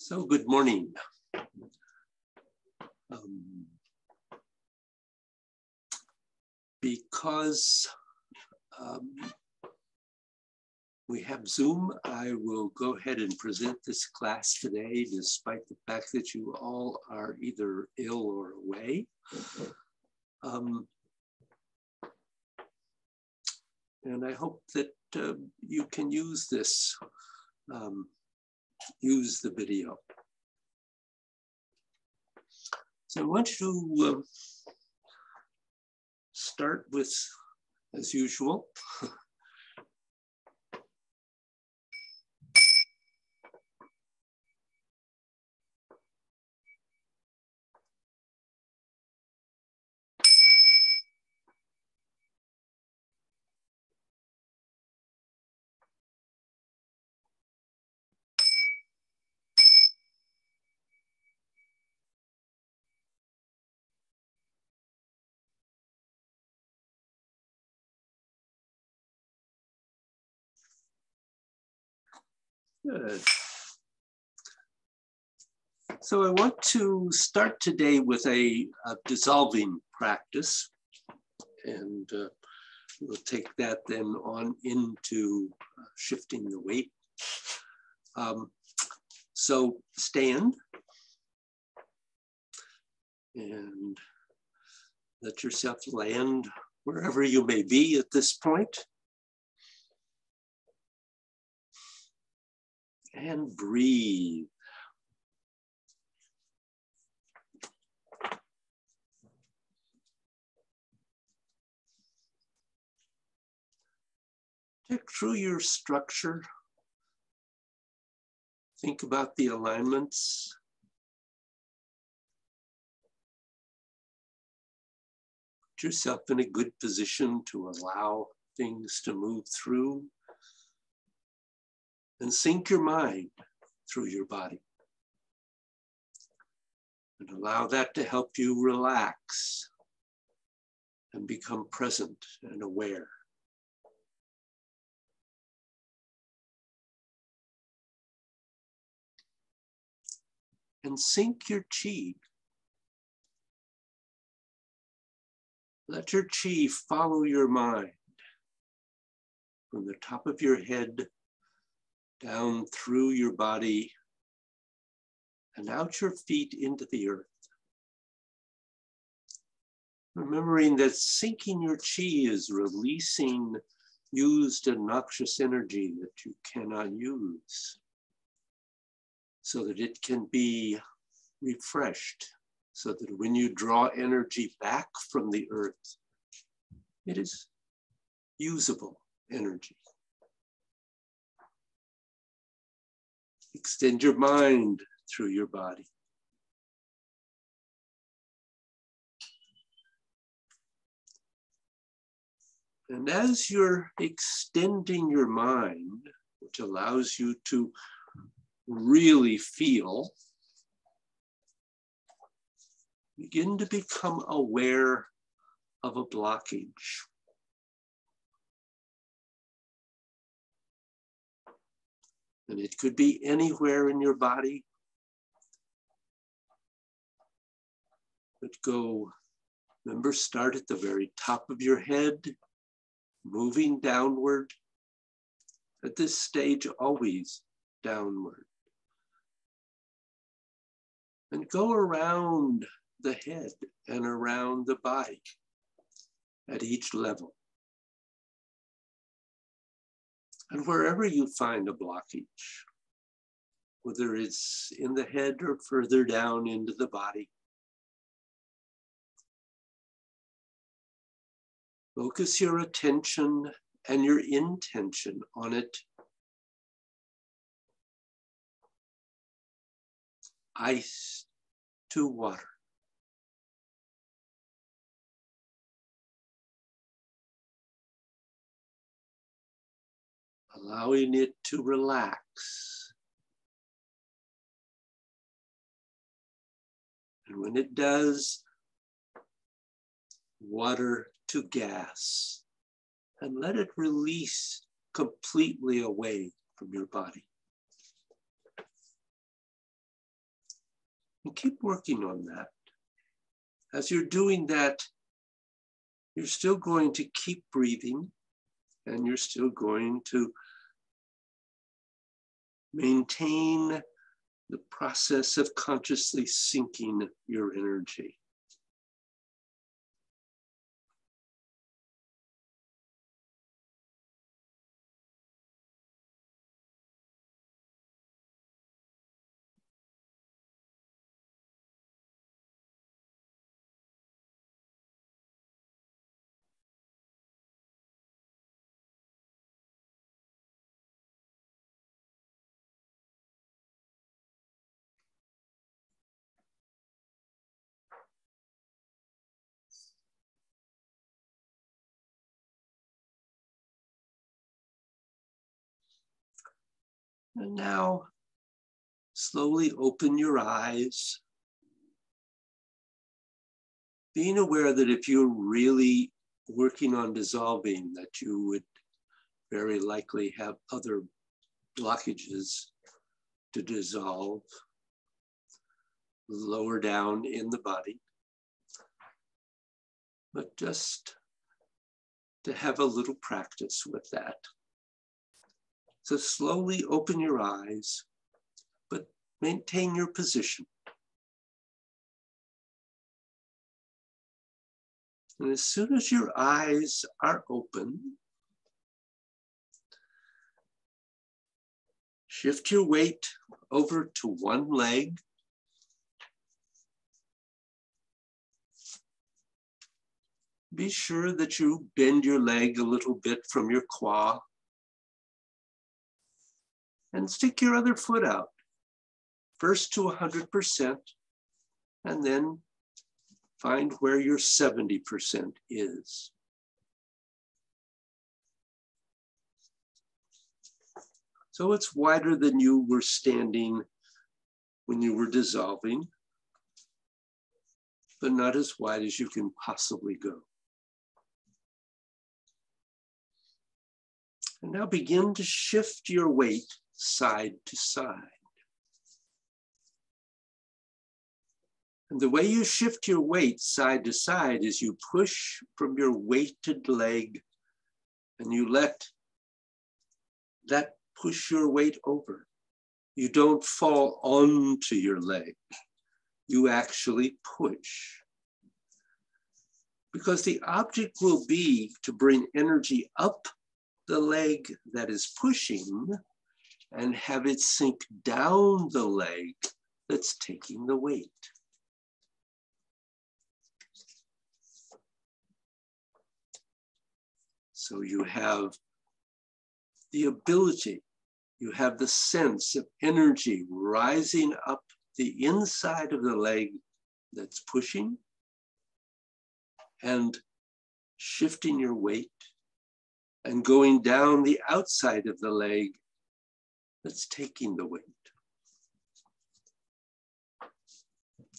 So good morning. Because we have Zoom, I will go ahead and present this class today, despite the fact that you all are either ill or away. And I hope that you can use this, use the video. So I want you to start with, as usual, Good. So I want to start today with a dissolving practice, and we'll take that then on into shifting the weight. So stand and let yourself land wherever you may be at this point. And breathe. Check through your structure. Think about the alignments. Put yourself in a good position to allow things to move through. And sync your mind through your body. And allow that to help you relax and become present and aware. And sync your chi. Let your chi follow your mind from the top of your head down through your body and out your feet into the earth. Remembering that syncing your chi is releasing used and noxious energy that you cannot use, so that it can be refreshed, so that when you draw energy back from the earth, it is usable energy. Extend your mind through your body. And as you're extending your mind, which allows you to really feel, begin to become aware of a blockage. And it could be anywhere in your body. But remember, start at the very top of your head, moving downward. At this stage, always downward. And go around the head and around the body at each level. And wherever you find a blockage, whether it's in the head or further down into the body, focus your attention and your intention on it. Ice to water. Allowing it to relax. And when it does, water to gas. And let it release completely away from your body. And keep working on that. As you're doing that, you're still going to keep breathing, and you're still going to maintain the process of consciously syncing your energy. And now, slowly open your eyes, being aware that if you're really working on dissolving, that you would very likely have other blockages to dissolve lower down in the body. But just to have a little practice with that. So slowly open your eyes, but maintain your position. And as soon as your eyes are open, shift your weight over to one leg. Be sure that you bend your leg a little bit from your quad. And stick your other foot out, first to 100%, and then find where your 70% is. So it's wider than you were standing when you were dissolving, but not as wide as you can possibly go. And now begin to shift your weight side to side. And the way you shift your weight side to side is you push from your weighted leg and you let that push your weight over. You don't fall onto your leg. You actually push. Because the object will be to bring energy up the leg that is pushing and have it sink down the leg that's taking the weight. So you have the ability, you have the sense of energy rising up the inside of the leg that's pushing and shifting your weight and going down the outside of the leg that's taking the weight.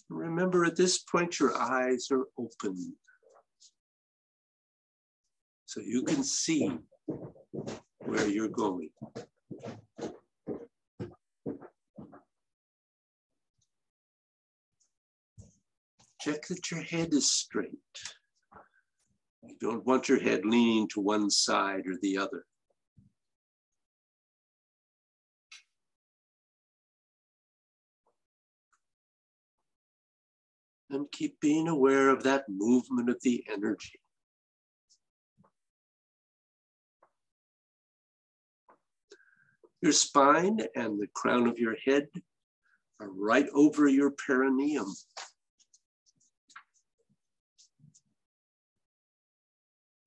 Remember, at this point, your eyes are open, so you can see where you're going. Check that your head is straight. You don't want your head leaning to one side or the other. And keep being aware of that movement of the energy. Your spine and the crown of your head are right over your perineum.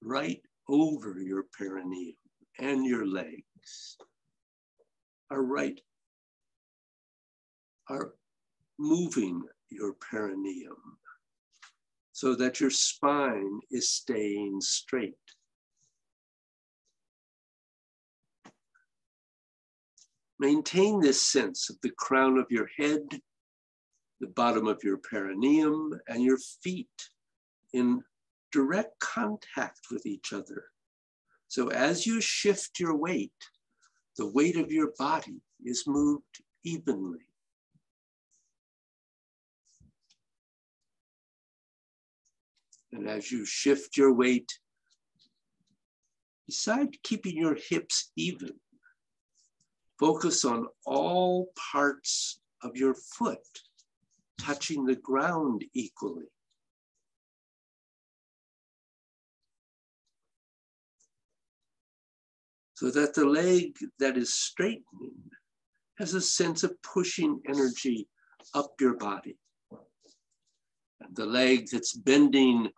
Right over your perineum, and your legs are moving your perineum so that your spine is staying straight. Maintain this sense of the crown of your head, the bottom of your perineum, and your feet in direct contact with each other. So as you shift your weight, the weight of your body is moved evenly. And as you shift your weight, beside keeping your hips even, focus on all parts of your foot touching the ground equally. So that the leg that is straightening has a sense of pushing energy up your body. And the leg that's bending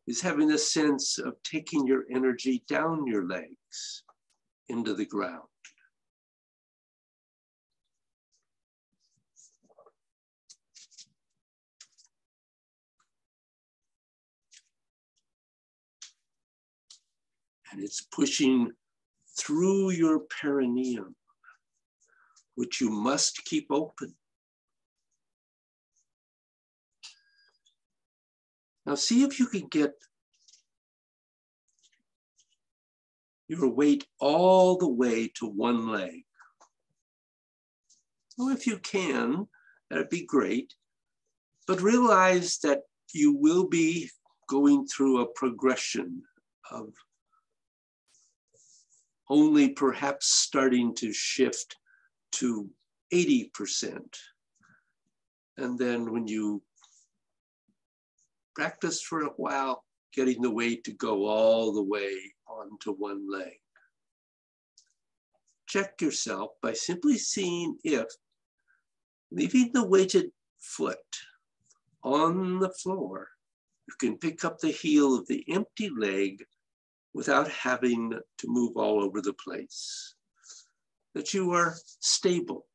is having a sense of taking your energy down your legs into the ground. And it's pushing through your perineum, which you must keep open. Now see if you can get your weight all the way to one leg. Well, if you can, that'd be great. But realize that you will be going through a progression of only perhaps starting to shift to 80%. And then when you practice for a while, getting the weight to go all the way onto one leg. Check yourself by simply seeing if leaving the weighted foot on the floor, you can pick up the heel of the empty leg without having to move all over the place. That you are stable.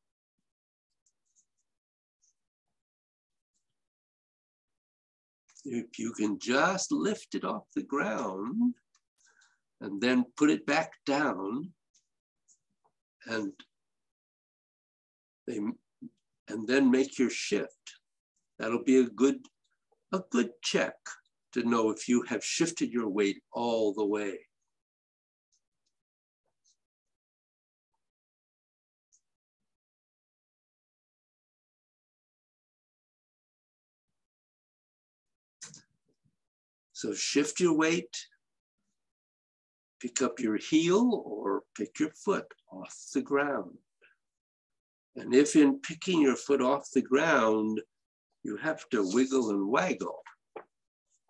If you can just lift it off the ground and then put it back down and then make your shift, that'll be a good check to know if you have shifted your weight all the way. So shift your weight, pick up your heel or pick your foot off the ground. And if in picking your foot off the ground, you have to wiggle and waggle,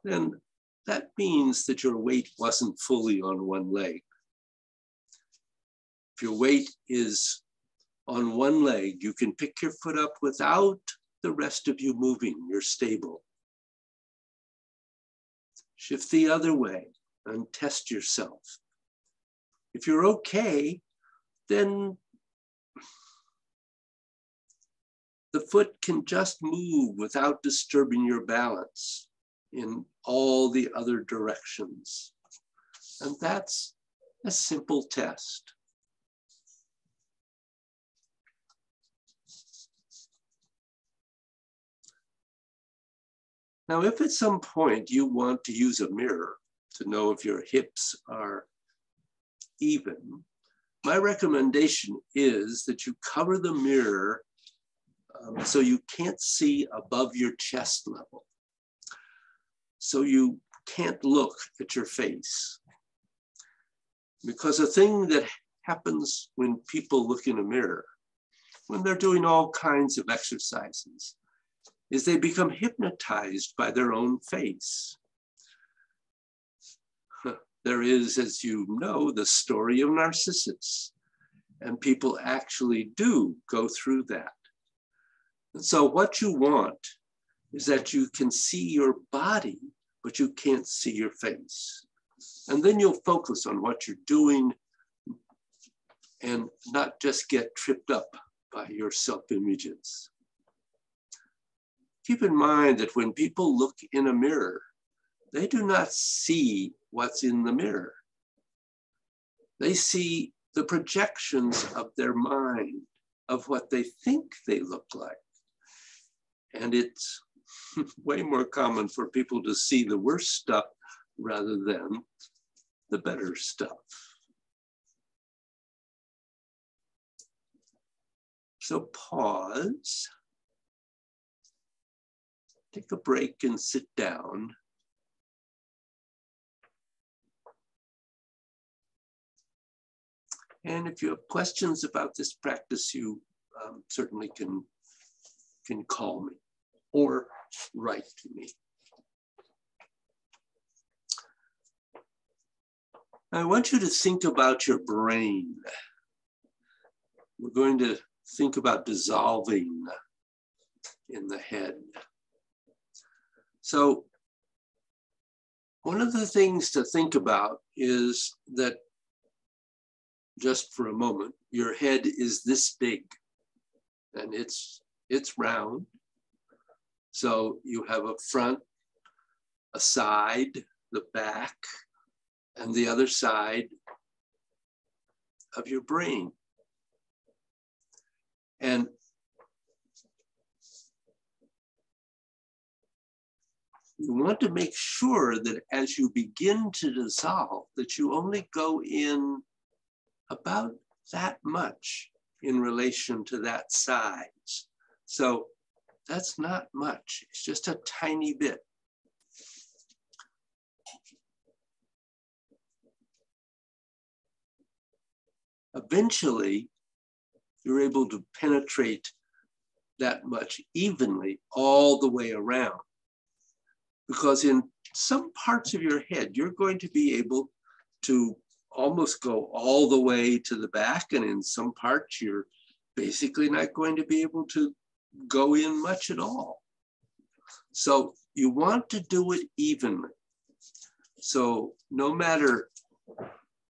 then that means that your weight wasn't fully on one leg. If your weight is on one leg, you can pick your foot up without the rest of you moving. You're stable. Shift the other way and test yourself. If you're okay, then the foot can just move without disturbing your balance in all the other directions. And that's a simple test. Now, if at some point you want to use a mirror to know if your hips are even, my recommendation is that you cover the mirror so you can't see above your chest level. So you can't look at your face. Because a thing that happens when people look in a mirror, when they're doing all kinds of exercises, is they become hypnotized by their own face. There is, as you know, the story of Narcissus, and people actually do go through that. And so what you want is that you can see your body, but you can't see your face. And then you'll focus on what you're doing and not just get tripped up by your self-images. Keep in mind that when people look in a mirror, they do not see what's in the mirror. They see the projections of their mind, of what they think they look like. And it's way more common for people to see the worst stuff rather than the better stuff. So pause, take a break and sit down. And if you have questions about this practice, you certainly can call me or write to me. I want you to think about your brain. We're going to think about dissolving in the head. So one of the things to think about is that, just for a moment, your head is this big and it's round. So you have a front, a side, the back, and the other side of your brain. And you want to make sure that as you begin to dissolve, that you only go in about that much in relation to that size. So that's not much, it's just a tiny bit. Eventually, you're able to penetrate that much evenly all the way around. Because in some parts of your head, you're going to be able to almost go all the way to the back, and in some parts, you're basically not going to be able to go in much at all. So you want to do it evenly. So no matter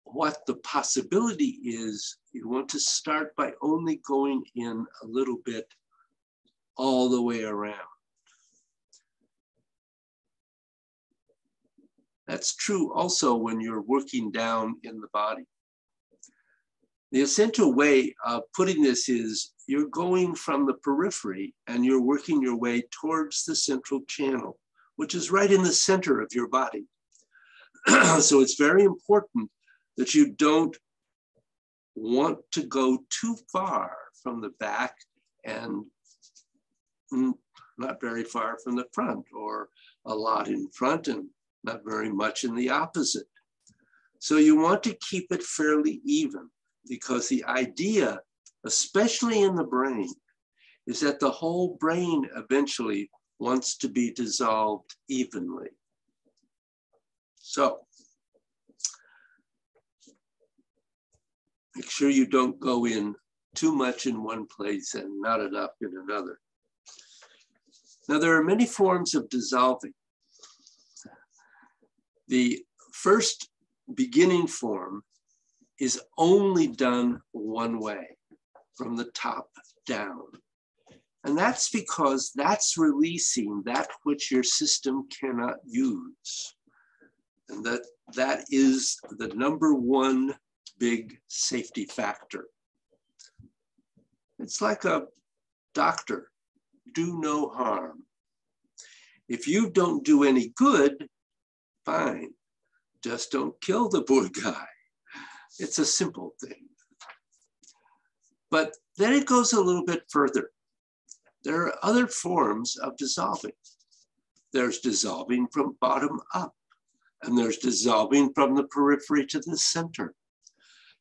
what the possibility is, you want to start by only going in a little bit all the way around. That's true also when you're working down in the body. The essential way of putting this is you're going from the periphery and you're working your way towards the central channel, which is right in the center of your body. So it's very important that you don't want to go too far from the back and not very far from the front, or a lot in front and not very much in the opposite. So you want to keep it fairly even, because the idea, especially in the brain, is that the whole brain eventually wants to be dissolved evenly. So make sure you don't go in too much in one place and not enough in another. Now, there are many forms of dissolving. The first beginning form is only done one way, from the top down. And that's because that's releasing that which your system cannot use. And that is the number one big safety factor. It's like a doctor, do no harm. If you don't do any good, fine, just don't kill the poor guy. It's a simple thing. But then it goes a little bit further. There are other forms of dissolving. There's dissolving from bottom up, and there's dissolving from the periphery to the center.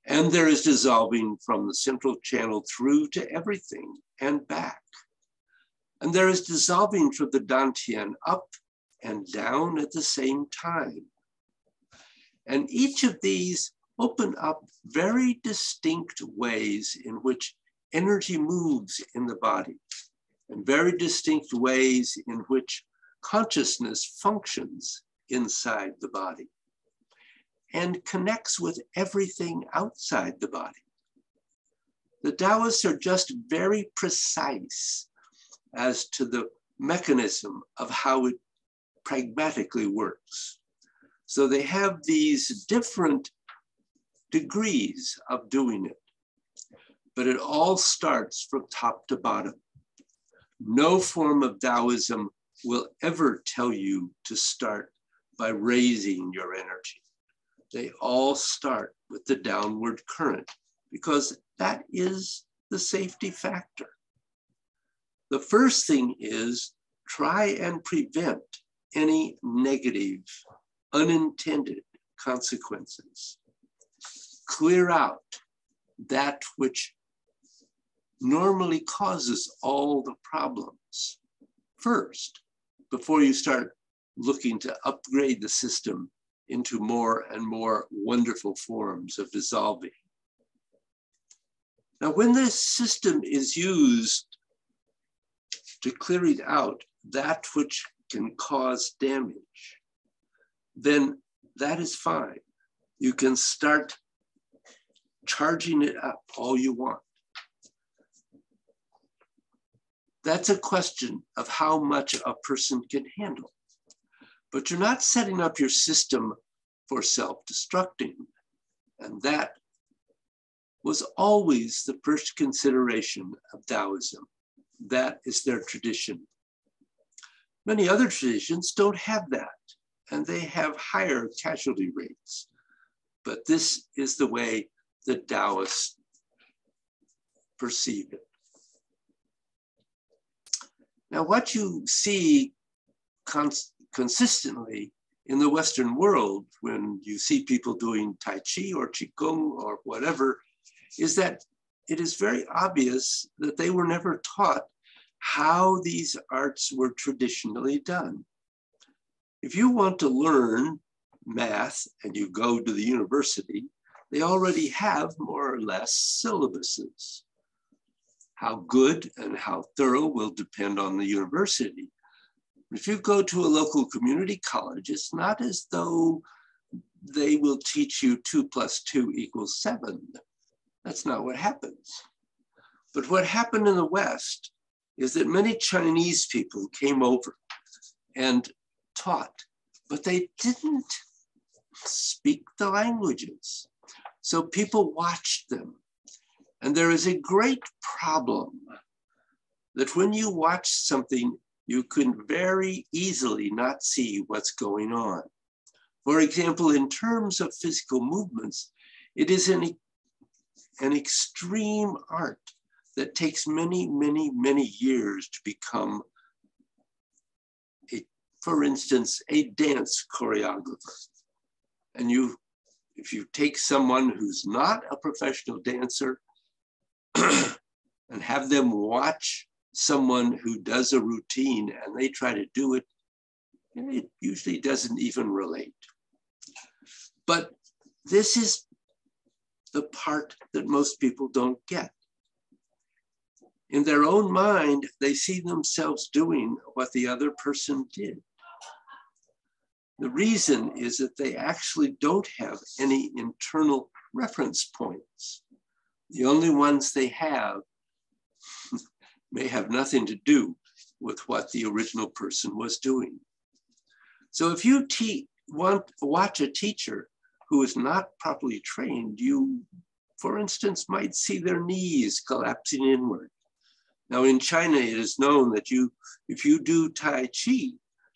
And there is dissolving from the central channel through to everything and back. And there is dissolving from the dantian up and down at the same time. And each of these open up very distinct ways in which energy moves in the body, and very distinct ways in which consciousness functions inside the body and connects with everything outside the body. The Taoists are just very precise as to the mechanism of how it pragmatically works. So they have these different degrees of doing it, but it all starts from top to bottom. No form of Taoism will ever tell you to start by raising your energy. They all start with the downward current, because that is the safety factor. The first thing is try and prevent any negative, unintended consequences. Clear out that which normally causes all the problems first, before you start looking to upgrade the system into more and more wonderful forms of dissolving. Now, when this system is used to clearing out that which can cause damage, then that is fine. You can start charging it up all you want. That's a question of how much a person can handle. But you're not setting up your system for self-destructing. And that was always the first consideration of Taoism. That is their tradition. Many other traditions don't have that, and they have higher casualty rates. But this is the way the Taoists perceive it. Now, what you see consistently in the Western world when you see people doing Tai Chi or Qigong or whatever is that it is very obvious that they were never taught how these arts were traditionally done. If you want to learn math and you go to the university, they already have more or less syllabuses. How good and how thorough will depend on the university. If you go to a local community college, it's not as though they will teach you 2 + 2 = 7. That's not what happens. But what happened in the West is that many Chinese people came over and taught, but they didn't speak the languages. So people watched them. And there is a great problem that when you watch something, you can very easily not see what's going on. For example, in terms of physical movements, it is an extreme art that takes many, many, many years to become, for instance, a dance choreographer. And if you take someone who's not a professional dancer and have them watch someone who does a routine and they try to do it, it usually doesn't even relate. But this is the part that most people don't get. In their own mind, they see themselves doing what the other person did. The reason is that they actually don't have any internal reference points. The only ones they have may have nothing to do with what the original person was doing. So if you watch a teacher who is not properly trained, you, for instance, might see their knees collapsing inward. Now in China, it is known that if you do Tai Chi,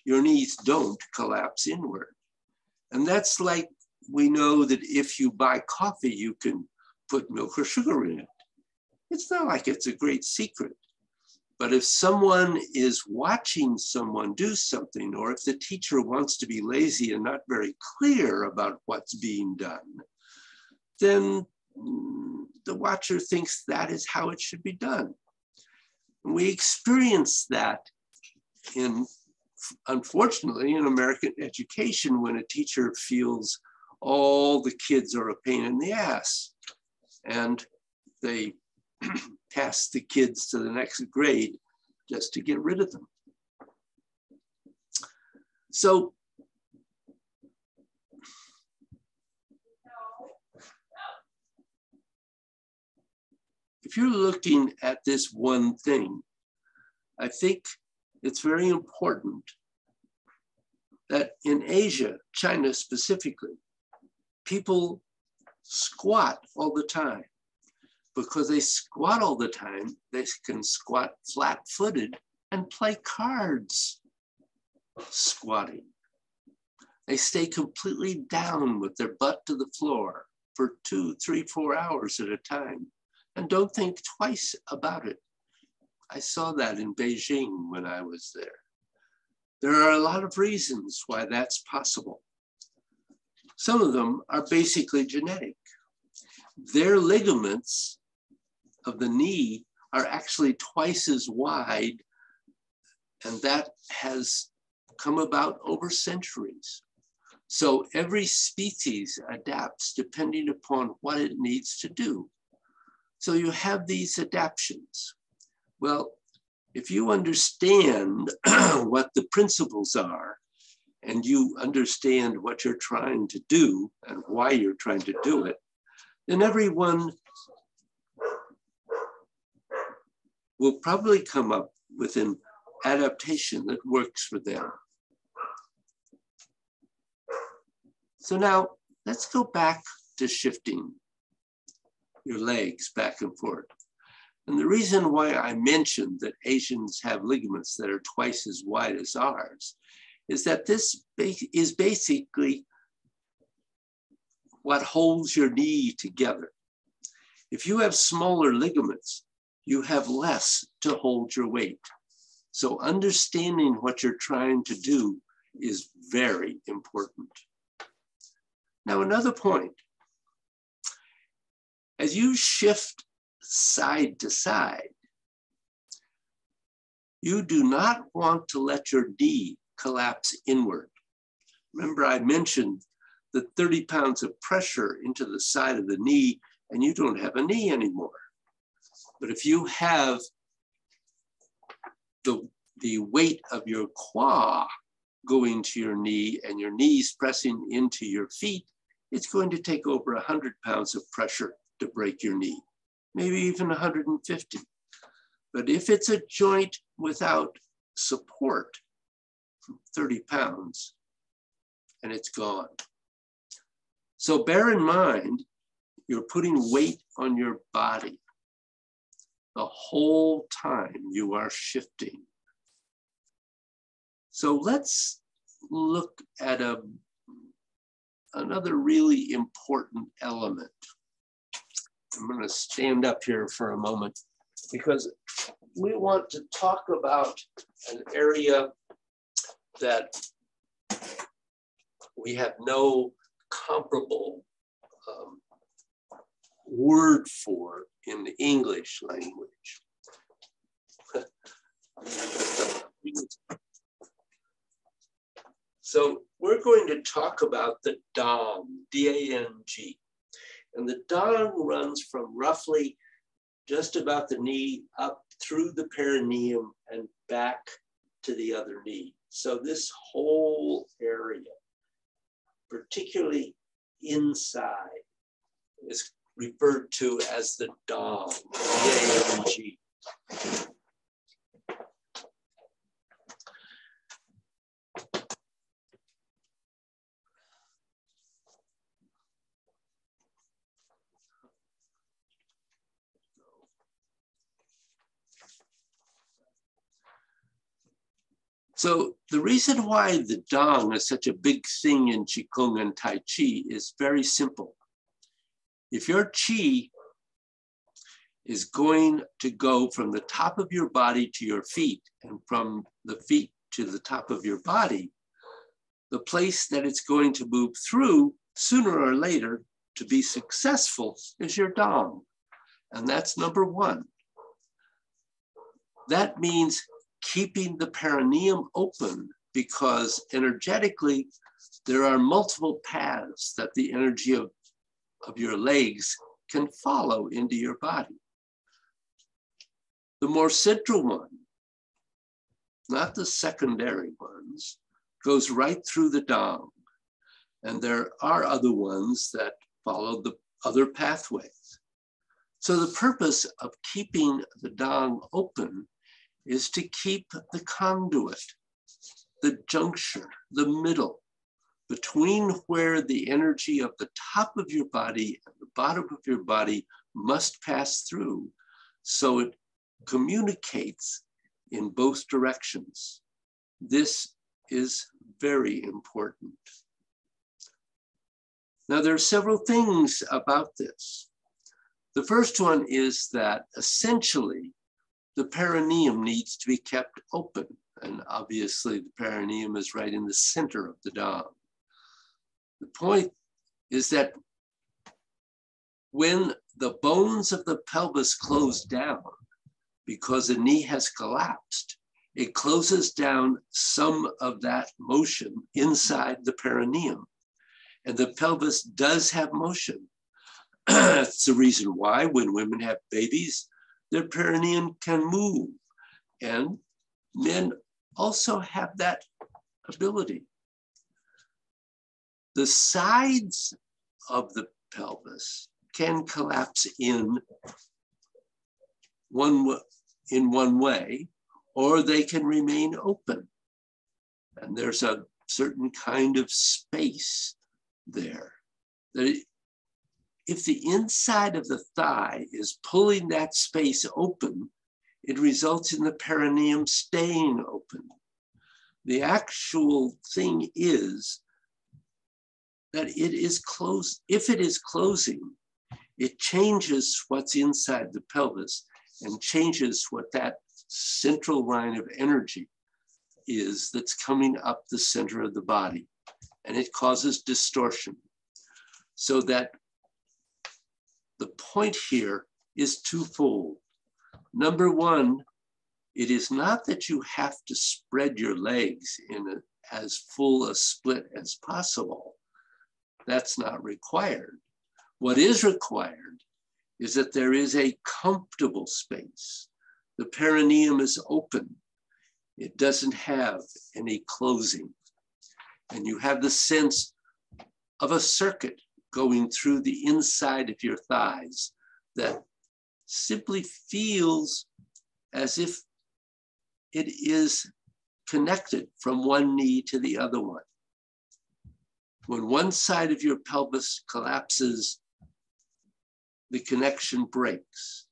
your knees don't collapse inward. And that's like we know that if you buy coffee, you can put milk or sugar in it. It's not like it's a great secret. But if someone is watching someone do something, or if the teacher wants to be lazy and not very clear about what's being done, then the watcher thinks that is how it should be done. And we experience that unfortunately, in American education, when a teacher feels all the kids are a pain in the ass, and they pass the kids to the next grade just to get rid of them. So if you're looking at this one thing, I think it's very important that in Asia, China specifically, people squat all the time. Because they squat all the time, they can squat flat-footed and play cards squatting. They stay completely down with their butt to the floor for 2, 3, 4 hours at a time and don't think twice about it. I saw that in Beijing when I was there. There are a lot of reasons why that's possible. Some of them are basically genetic. their ligaments of the knee are actually twice as wide, and that has come about over centuries. So every species adapts depending upon what it needs to do. So you have these adaptations. Well, if you understand what the principles are, and you understand what you're trying to do and why you're trying to do it, then everyone will probably come up with an adaptation that works for them. So now let's go back to shifting your legs back and forth. And the reason why I mentioned that Asians have ligaments that are twice as wide as ours is that this is basically what holds your knee together. If you have smaller ligaments, you have less to hold your weight. So understanding what you're trying to do is very important. Now, another point, as you shift side to side, you do not want to let your knee collapse inward. Remember, I mentioned the 30 pounds of pressure into the side of the knee, and you don't have a knee anymore. But if you have the weight of your quad going to your knee and your knees pressing into your feet, it's going to take over 100 pounds of pressure to break your knee, maybe even 150. But if it's a joint without support, 30 pounds, and it's gone. So bear in mind, you're putting weight on your body the whole time you are shifting. So let's look at another really important element. I'm going to stand up here for a moment because we want to talk about an area that we have no comparable word for in the English language. So we're going to talk about the dang, D-A-N-G. And the dang runs from roughly just about the knee up through the perineum and back to the other knee. So this whole area, particularly inside, is referred to as the dang, D-A-N-G. So the reason why the dang is such a big thing in Qigong and Tai Chi is very simple. If your Qi is going to go from the top of your body to your feet and from the feet to the top of your body, the place that it's going to move through sooner or later to be successful is your dang. And that's number one. That means keeping the perineum open, because energetically, there are multiple paths that the energy of your legs can follow into your body. The more central one, not the secondary ones, goes right through the dang. And there are other ones that follow the other pathways. So the purpose of keeping the dang open is to keep the conduit, the juncture, the middle, between where the energy of the top of your body and the bottom of your body must pass through, so it communicates in both directions. This is very important. Now, there are several things about this. The first one is that essentially, the perineum needs to be kept open. And obviously the perineum is right in the center of the dang. The point is that when the bones of the pelvis close down because the knee has collapsed, it closes down some of that motion inside the perineum. And the pelvis does have motion. That's the reason why when women have babies, their perineum can move. And men also have that ability. The sides of the pelvis can collapse in one way, or they can remain open. And there's a certain kind of space there. If the inside of the thigh is pulling that space open, it results in the perineum staying open. The actual thing is that it is closed. If it is closing, it changes what's inside the pelvis and changes what that central line of energy is that's coming up the center of the body. And it causes distortion. So that the point here is twofold. Number one, it is not that you have to spread your legs in as full a split as possible. That's not required. What is required is that there is a comfortable space. The perineum is open. It doesn't have any closing. And you have the sense of a circuit going through the inside of your thighs that simply feels as if it is connected from one knee to the other one. When one side of your pelvis collapses, the connection breaks.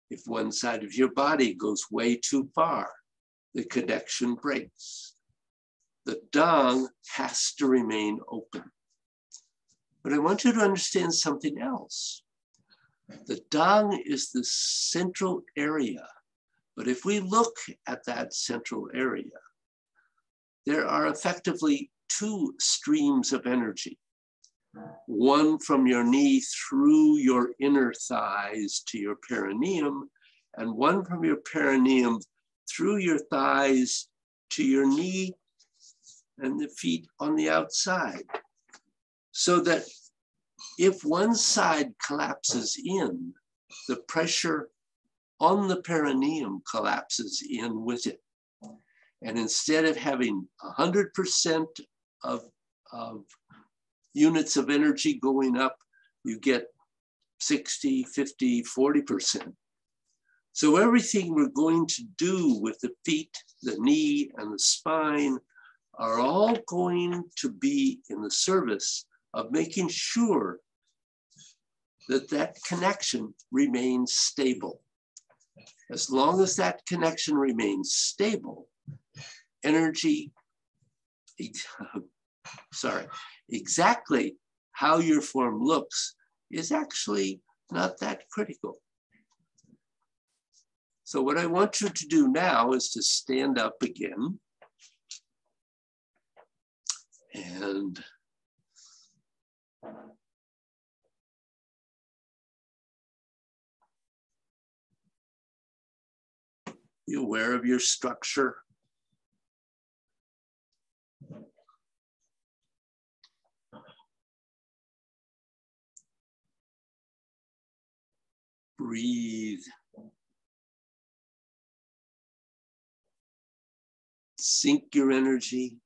If one side of your body goes way too far, the connection breaks. The dang has to remain open. But I want you to understand something else. The dang is the central area. But if we look at that central area, there are effectively two streams of energy. One from your knee through your inner thighs to your perineum, and one from your perineum through your thighs to your knee and the feet on the outside. So that if one side collapses in, the pressure on the perineum collapses in with it. And instead of having 100% of units of energy going up, you get 60, 50, 40%. So everything we're going to do with the feet, the knee, and the spine are all going to be in the service of making sure that that connection remains stable. As long as that connection remains stable, energy, exactly how your form looks is actually not that critical. So what I want you to do now is to stand up again and be aware of your structure. Breathe. Sink your energy.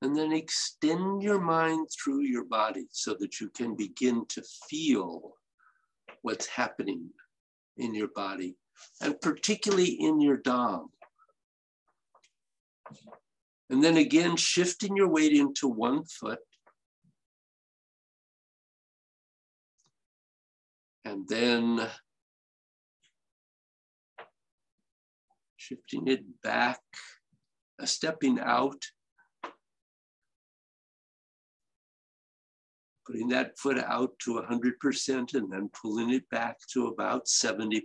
And then extend your mind through your body so that you can begin to feel what's happening in your body, and particularly in your dang. And then again, shifting your weight into one foot. And then shifting it back, stepping out. Putting that foot out to 100% and then pulling it back to about 70%.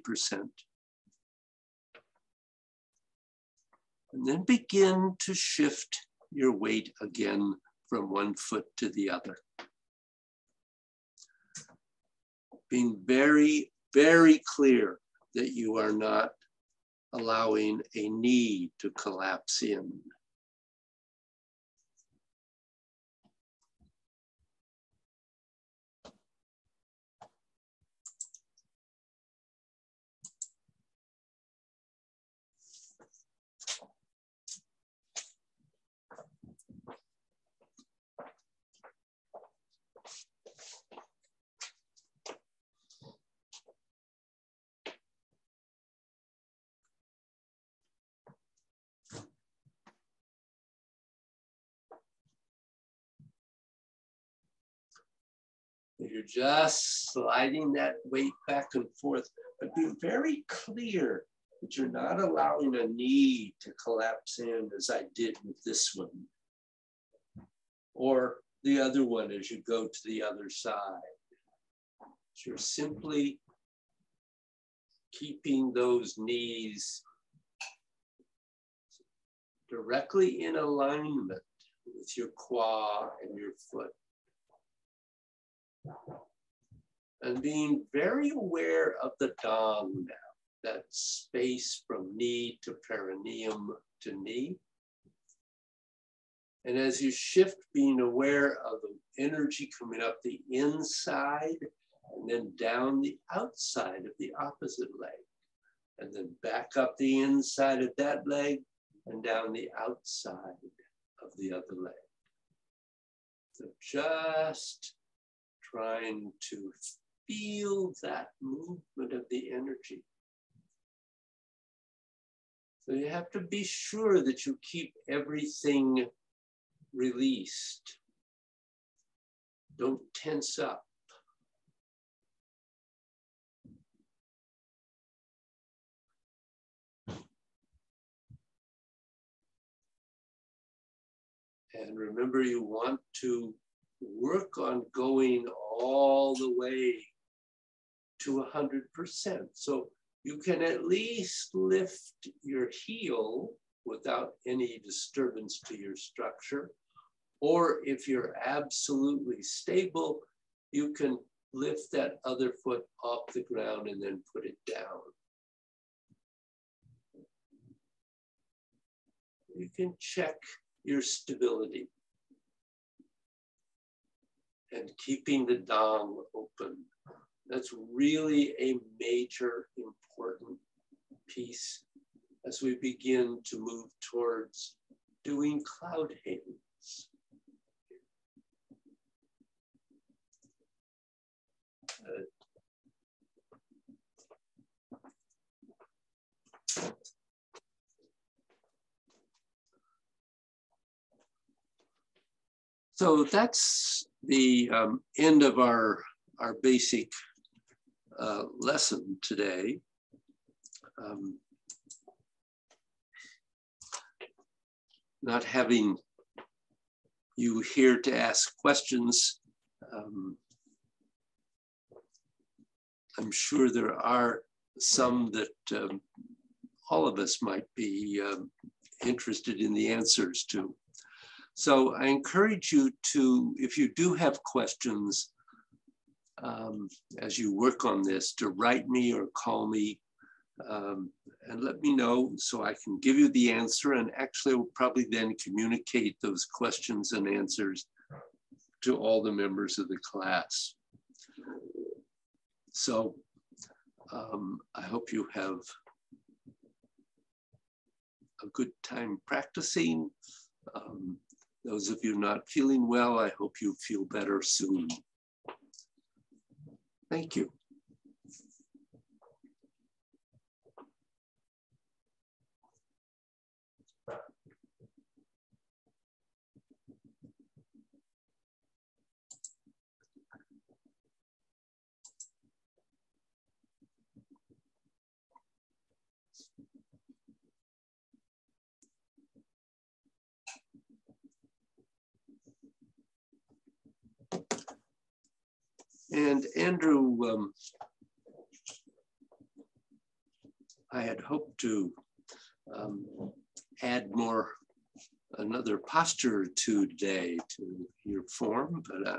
And then begin to shift your weight again from one foot to the other. Being very, very clear that you are not allowing a knee to collapse in. You're just sliding that weight back and forth, but be very clear that you're not allowing a knee to collapse in as I did with this one, or the other one as you go to the other side. So you're simply keeping those knees directly in alignment with your quad and your foot. And being very aware of the dong now, that space from knee to perineum to knee. And as you shift, being aware of the energy coming up the inside and then down the outside of the opposite leg. And then back up the inside of that leg and down the outside of the other leg. So just trying to feel that movement of the energy. So you have to be sure that you keep everything released. Don't tense up. And remember, you want to work on going all the way to 100%. So you can at least lift your heel without any disturbance to your structure. Or if you're absolutely stable, you can lift that other foot off the ground and then put it down. You can check your stability. And keeping the dong open. That's really a major important piece as we begin to move towards doing cloud havens. So that's the end of our basic lesson today. Not having you here to ask questions, I'm sure there are some that all of us might be interested in the answers to. So I encourage you to, if you do have questions as you work on this, to write me or call me and let me know so I can give you the answer, and actually will probably then communicate those questions and answers to all the members of the class. So I hope you have a good time practicing. Those of you not feeling well, I hope you feel better soon. Thank you. And Andrew, I had hoped to add another posture or two today to your form, but I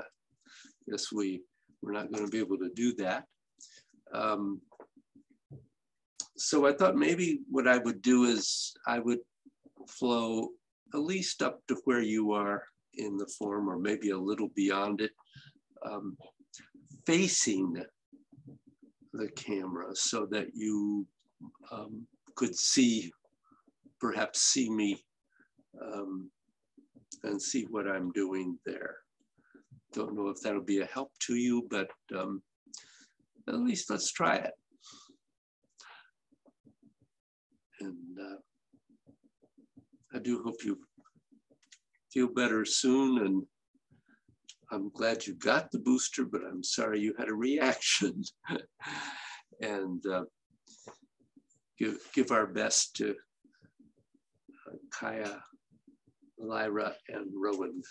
guess we're not going to be able to do that. So I thought maybe what I would do is I would flow at least up to where you are in the form, or maybe a little beyond it, facing the camera so that you could perhaps see me and see what I'm doing there. Don't know if that'll be a help to you, but at least let's try it. And I do hope you feel better soon. And I'm glad you got the booster, but I'm sorry you had a reaction. And give our best to Kaya, Lyra, and Rowan.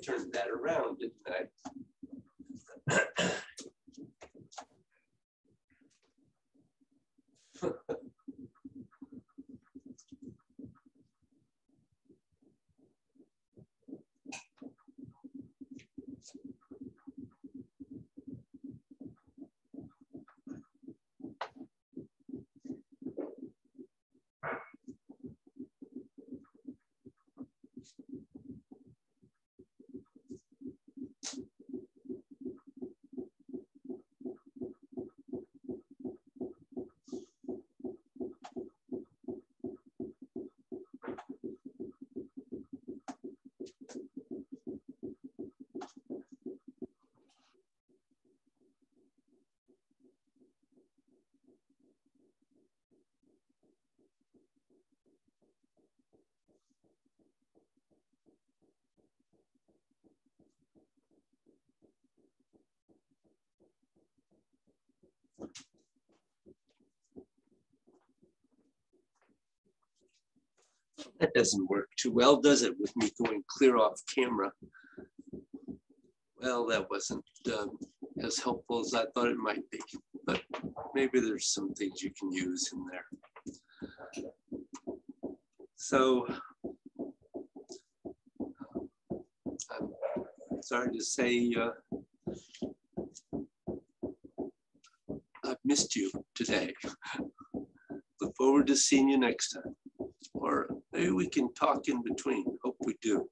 turned that around, didn't I? That doesn't work too well, does it, with me going clear off camera? Well, that wasn't as helpful as I thought it might be, but maybe there's some things you can use in there. So I'm sorry to say I've missed you today. Look forward to seeing you next time. Or maybe we can talk in between. Hope we do.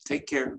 Take care.